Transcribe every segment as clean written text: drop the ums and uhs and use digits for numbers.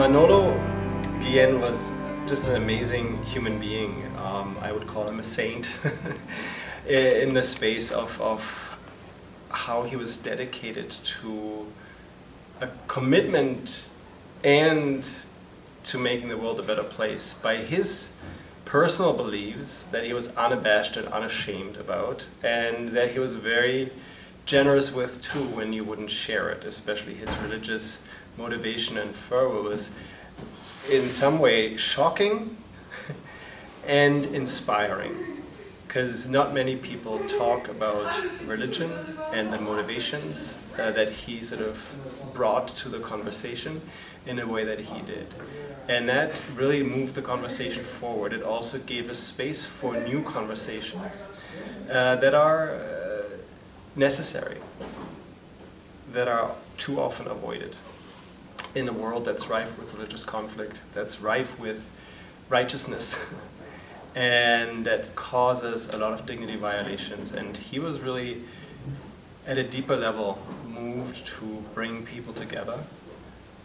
Manolo Guillén was just an amazing human being. I would call him a saint in the space of how he was dedicated to a commitment and to making the world a better place by his personal beliefs that he was unabashed and unashamed about, and that he was very generous with too when you wouldn't share it. Especially his religious motivation and fervor was in some way shocking and inspiring, because not many people talk about religion and the motivations that he sort of brought to the conversation in a way that he did. And that really moved the conversation forward. It also gave a space for new conversations that are necessary, that are too often avoided in a world that's rife with religious conflict, that's rife with righteousness, and that causes a lot of dignity violations. And he was really, at a deeper level, moved to bring people together,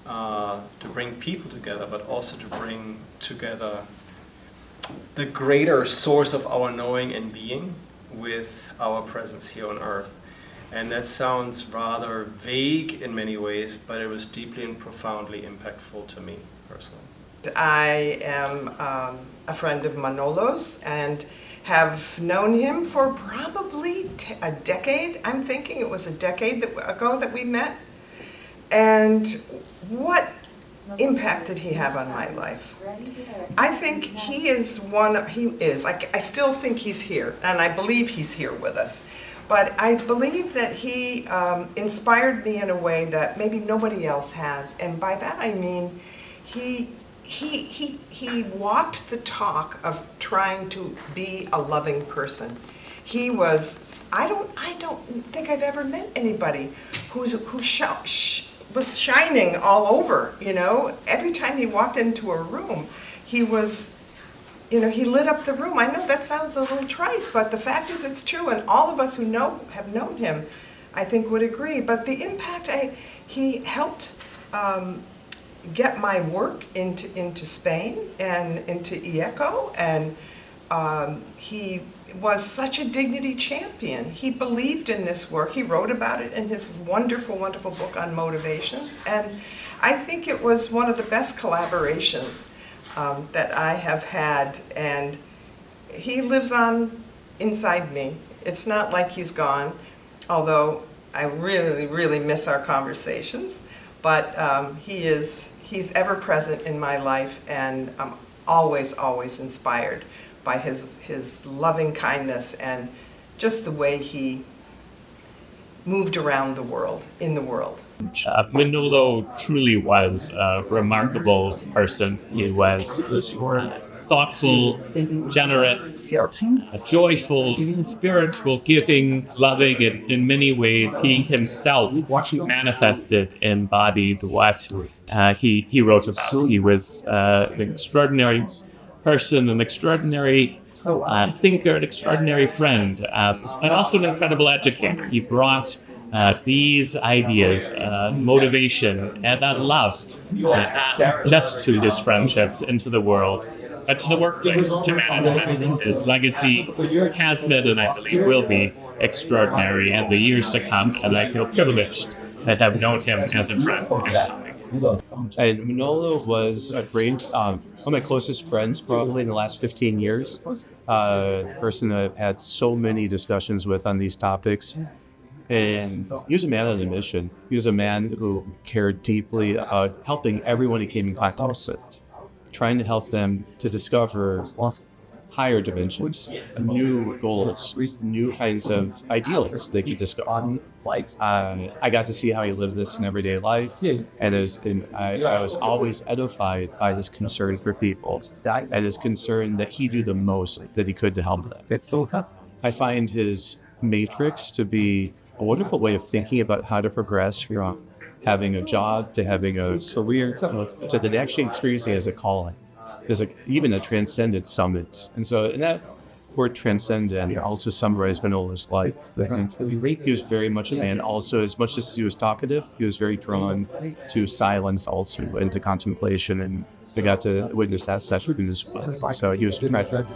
but also to bring together the greater source of our knowing and being with our presence here on earth. And that sounds rather vague in many ways, but it was deeply and profoundly impactful to me personally. I am a friend of Manolo's and have known him for probably a decade. I'm thinking it was a decade ago that we met. And what impact did he have on my life? I think I still think he's here, and I believe he's here with us. But I believe that he inspired me in a way that maybe nobody else has. And by that I mean he walked the talk of trying to be a loving person. He was, I don't think I've ever met anybody who was shining all over, you know. Every time he walked into a room, he was, you know, he lit up the room. I know that sounds a little trite, but the fact is it's true, and all of us who have known him, I think, would agree. But the impact, he helped get my work into Spain and into IECO, and he was such a dignity champion. He believed in this work. He wrote about it in his wonderful, wonderful book on motivations, and I think it was one of the best collaborations that I have had, and he lives on inside me. It's not like he's gone, although I really, really miss our conversations, but he's ever present in my life, and I'm always, always inspired by his loving kindness and just the way he moved around the world, in the world. Manolo truly was a remarkable person. He was thoughtful, generous, joyful, spiritual, giving, loving. In many ways, he himself manifested, embodied what he wrote about. He was an extraordinary person, an extraordinary thinker, an extraordinary friend, and also an incredible educator. He brought these ideas, motivation, and that love, just to his friendships into the world, to the workplace, to management. His legacy has been, and I believe will be, extraordinary in the years to come, and I feel privileged that I've known him as a friend. And Manolo was a great, one of my closest friends probably in the last 15 years. A person that I've had so many discussions with on these topics. And he was a man on a mission. He was a man who cared deeply about helping everyone he came in contact with, trying to help them to discover higher dimensions, new goals, new kinds of ideals they could discover. I got to see how he lived this in everyday life, and I was always edified by his concern for people and his concern that he do the most that he could to help them. I find his matrix to be a wonderful way of thinking about how to progress from having a job to having a career to then actually experiencing it as a calling. There's even a transcendent summit. And so in that word transcendent also summarized Manola's life. He was very much a man. Also, as much as he was talkative, he was very drawn to silence also and to contemplation. And we got to witness that session as well. So he was treasured.